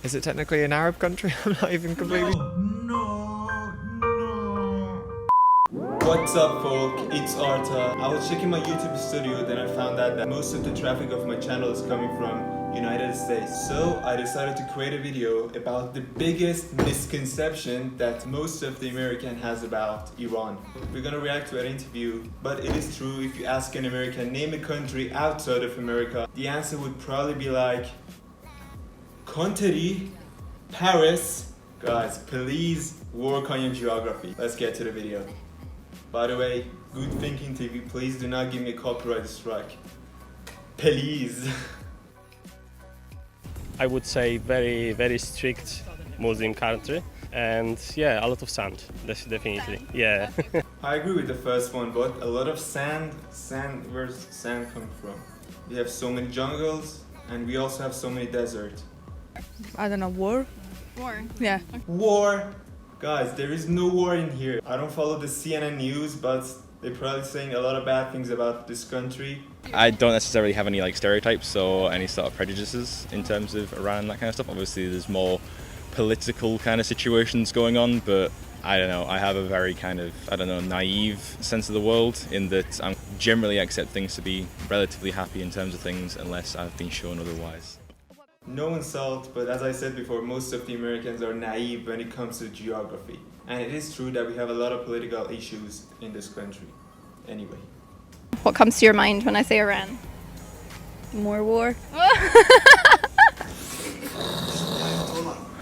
Is it technically an Arab country? I'm not even completely... What's up folk, it's Arta. I was checking my YouTube studio, then I found out that most of the traffic of my channel is coming from United States. So I decided to create a video about the biggest misconception that most of the American has about Iran. We're gonna react to an interview, but it is true, if you ask an American, name a country outside of America, the answer would probably be like country, Paris. Guys, please work on your geography. Let's get to the video. By the way, Good Thinking TV, please do not give me a copyright strike. Please. I would say very strict Muslim country, and yeah, a lot of sand, definitely. Yeah. I agree with the first one, but a lot of sand. Where's sand come from? We have so many jungles, and we also have so many deserts. I don't know, war? War. Yeah. War! Guys, there is no war in here. I don't follow the CNN news, but they're probably saying a lot of bad things about this country. I don't necessarily have any stereotypes or any sort of prejudices in terms of Iran and that kind of stuff. Obviously there's more political kind of situations going on, but I don't know, I have a very naive sense of the world in that I generally accept things to be relatively happy in terms of things unless I've been shown otherwise. No insult, but as I said before, most of the Americans are naive when it comes to geography. And it is true that we have a lot of political issues in this country. Anyway. What comes to your mind when I say Iran? More war?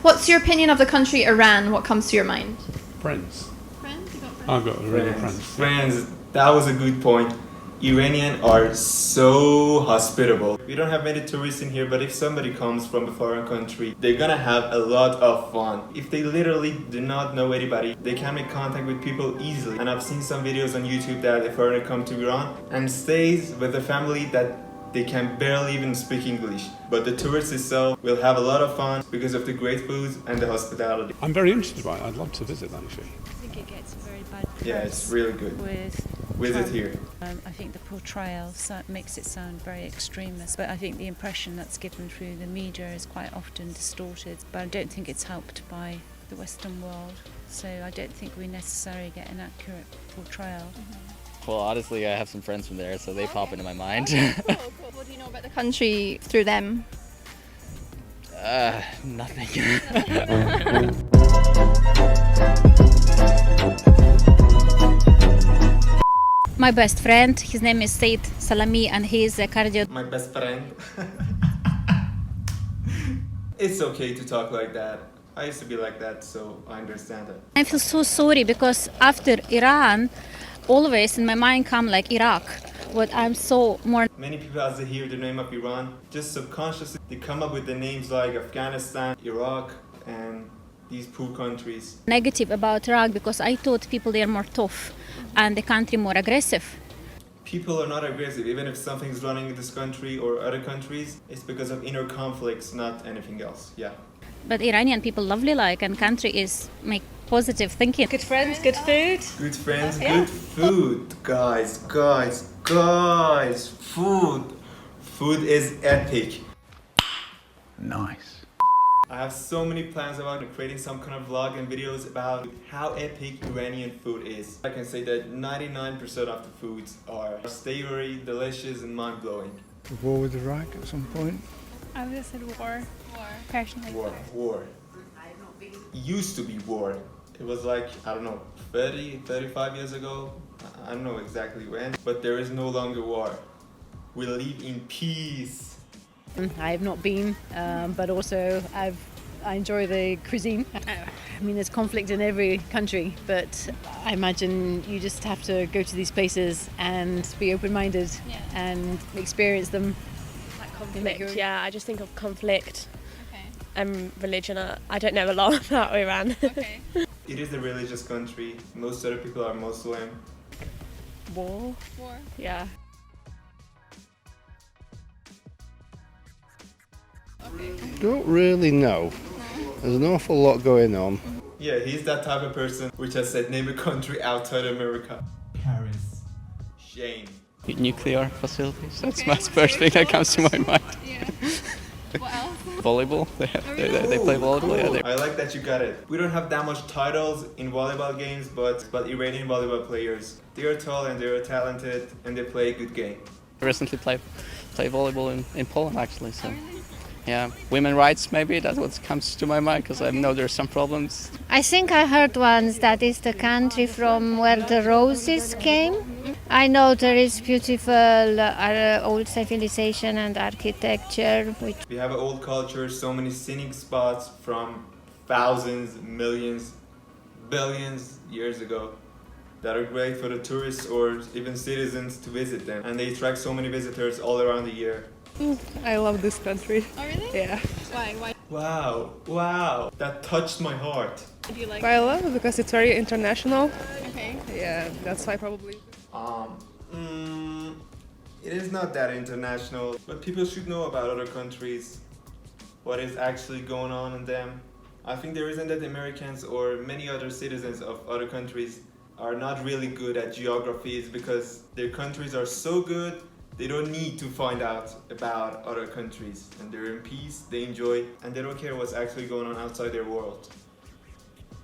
What's your opinion of the country Iran? What comes to your mind? Friends. Friends? You got friends? I've got really friends. Friends, that was a good point. Iranians are so hospitable. We don't have many tourists in here, but if somebody comes from a foreign country, they're gonna have a lot of fun. If they literally do not know anybody, they can make contact with people easily. And I've seen some videos on YouTube that a foreigner comes to Iran and stays with a family that they can barely even speak English. But the tourists itself will have a lot of fun because of the great food and the hospitality. I'm very interested by it. I'd love to visit actually. I think it gets very bad press. Yeah, it's really good. Visit here. I think the portrayal makes it sound very extremist, but I think the impression that's given through the media is quite often distorted, but I don't think it's helped by the Western world, so I don't think we necessarily get an accurate portrayal. Well, honestly, I have some friends from there, so they pop into my mind. Cool. What do you know about the country through them? Nothing. My best friend, his name is Said Salami, and he is a cardio. My best friend. It's okay to talk like that. I used to be like that, so I understand it. I feel so sorry because after Iran, always in my mind come like Iraq. But I'm so more. Many people, as they hear the name of Iran, just subconsciously they come up with the names like Afghanistan, Iraq, and these poor countries. Negative about Iraq because I thought people there are more tough and the country more aggressive. People are not aggressive. Even if something's running in this country or other countries, it's because of inner conflicts, not anything else. Yeah. But Iranian people lovely and country is make positive thinking. Good friends, good food. Good friends, good food. Guys. Food is epic. Nice. I have so many plans about creating some kind of vlog and videos about how epic Iranian food is. I can say that 99% of the foods are savory, delicious, and mind-blowing. War with Iraq at some point? I would have said war. Personally. War. Used to be war. It was like, I don't know, 35 years ago. I don't know exactly when, but there is no longer war. We live in peace. I have not been, but also I enjoy the cuisine. I mean, there's conflict in every country, but I imagine you just have to go to these places and be open-minded and experience them. Like conflict, yeah, I just think of conflict and religion. I don't know a lot about Iran. Okay. It is a religious country. Most other people are Muslim. War? Yeah. Don't really know. There's an awful lot going on. Yeah, he's that type of person which has said name a country outside America. Paris. Shame. Nuclear facilities. That's my first thing that comes to my mind. Yeah. What else? volleyball. They play volleyball. Yeah, I like that you got it. We don't have that much titles in volleyball games, but Iranian volleyball players, they are tall and they are talented and they play a good game. I recently played volleyball in Poland actually. So yeah, women rights maybe that's what comes to my mind because I know there's some problems. I think I heard once that is the country from where the roses came. I know there is beautiful old civilization and architecture. We have an old culture, so many scenic spots from thousands, millions, billions years ago that are great for the tourists or even citizens to visit them. And they attract so many visitors all around the year. I love this country. Oh, really? Yeah. Why? Wow, that touched my heart. Do you like I love it because it's very international. Okay. Yeah, that's why probably. It is not that international, but people should know about other countries, what is actually going on in them. I think the reason that the Americans or many other citizens of other countries are not really good at geography is because their countries are so good, they don't need to find out about other countries. And they're in peace, they enjoy, and they don't care what's actually going on outside their world.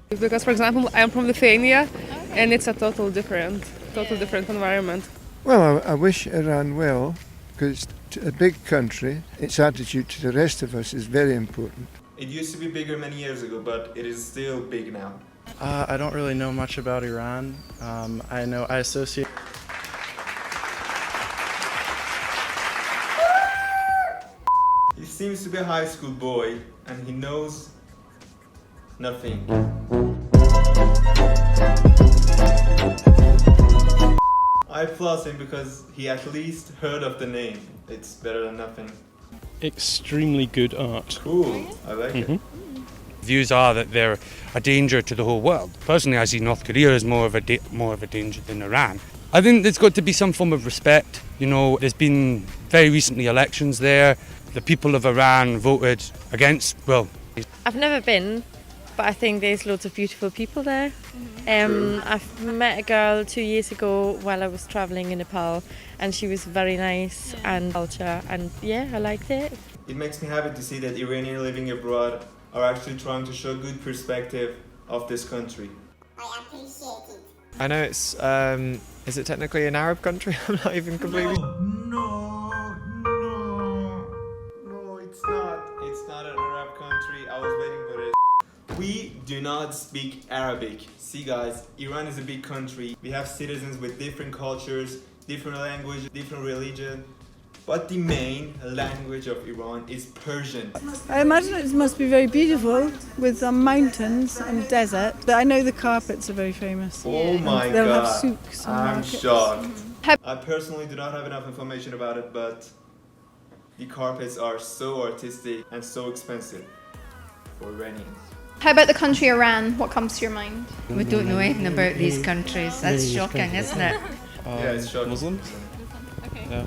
Because, for example, I'm from Lithuania, and it's a total different environment. Well, I wish Iran well, because it's a big country. Its attitude to the rest of us is very important. It used to be bigger many years ago, but it is still big now. I don't really know much about Iran. I associate. He seems to be a high school boy, and he knows nothing. I applaud him because he at least heard of the name. It's better than nothing. Extremely good art. Cool, I like it. Views are that they're a danger to the whole world. Personally, I see North Korea as more of a danger than Iran. I think there's got to be some form of respect. You know, there's been very recently elections there. The people of Iran voted against, well... I've never been, but I think there's loads of beautiful people there. I've met a girl 2 years ago while I was travelling in Nepal, and she was very nice and culture, and yeah, I liked it. It makes me happy to see that Iranians living abroad are actually trying to show good perspective of this country. I appreciate it. I know it's, is it technically an Arab country? I'm not even completely... No, it's not. It's not an Arab country. I was waiting for it. We do not speak Arabic. See guys, Iran is a big country. We have citizens with different cultures, different language, different religion. But the main language of Iran is Persian. I imagine it must be very beautiful with mountains and desert. But I know the carpets are very famous. Oh my They'll god, have souks and I'm markets. shocked. I personally do not have enough information about it, but the carpets are so artistic and so expensive for Iranians. How about the country Iran? What comes to your mind? We don't know anything about these countries. That's shocking, isn't it? Yeah, it's shocking. Muslims. Okay. Yeah.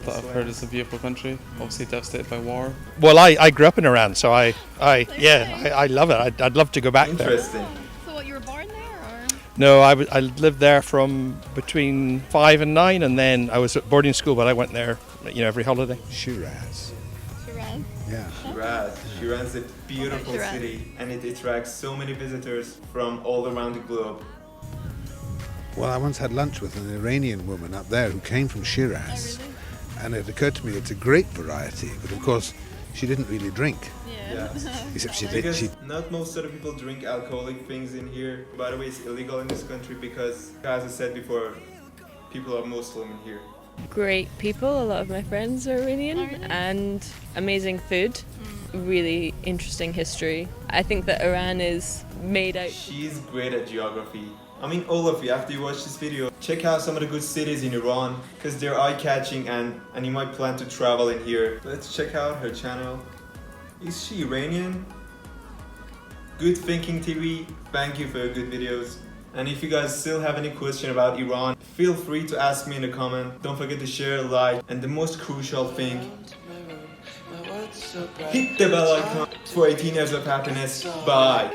That I've heard it's a beautiful country, obviously devastated by war. Well, I grew up in Iran, so I love it. I'd love to go back there. Interesting. So what, you were born there, or? No, I lived there from between 5 and 9, and then I was at boarding school, but I went there, every holiday. Shiraz. Shiraz? Yeah. Shiraz is a beautiful city, and it attracts so many visitors from all around the globe. Well, I once had lunch with an Iranian woman up there who came from Shiraz. Oh, really? And it occurred to me it's a great variety, but of course she didn't really drink. Yeah. Except she did. Because not most of the people drink alcoholic things in here. By the way, it's illegal in this country because, as I said before, people are Muslim in here. Great people, a lot of my friends are Iranian, and amazing food. Really interesting history. I think that Iran is made out... She's great at geography. I mean, all of you, after you watch this video, check out some of the good cities in Iran, because they're eye-catching and you might plan to travel in here. Let's check out her channel. Is she Iranian? Good Thinking TV, thank you for your good videos. And if you guys still have any question about Iran, feel free to ask me in the comment. Don't forget to share, like, and the most crucial thing, hit the bell icon for 18 years of happiness. Bye.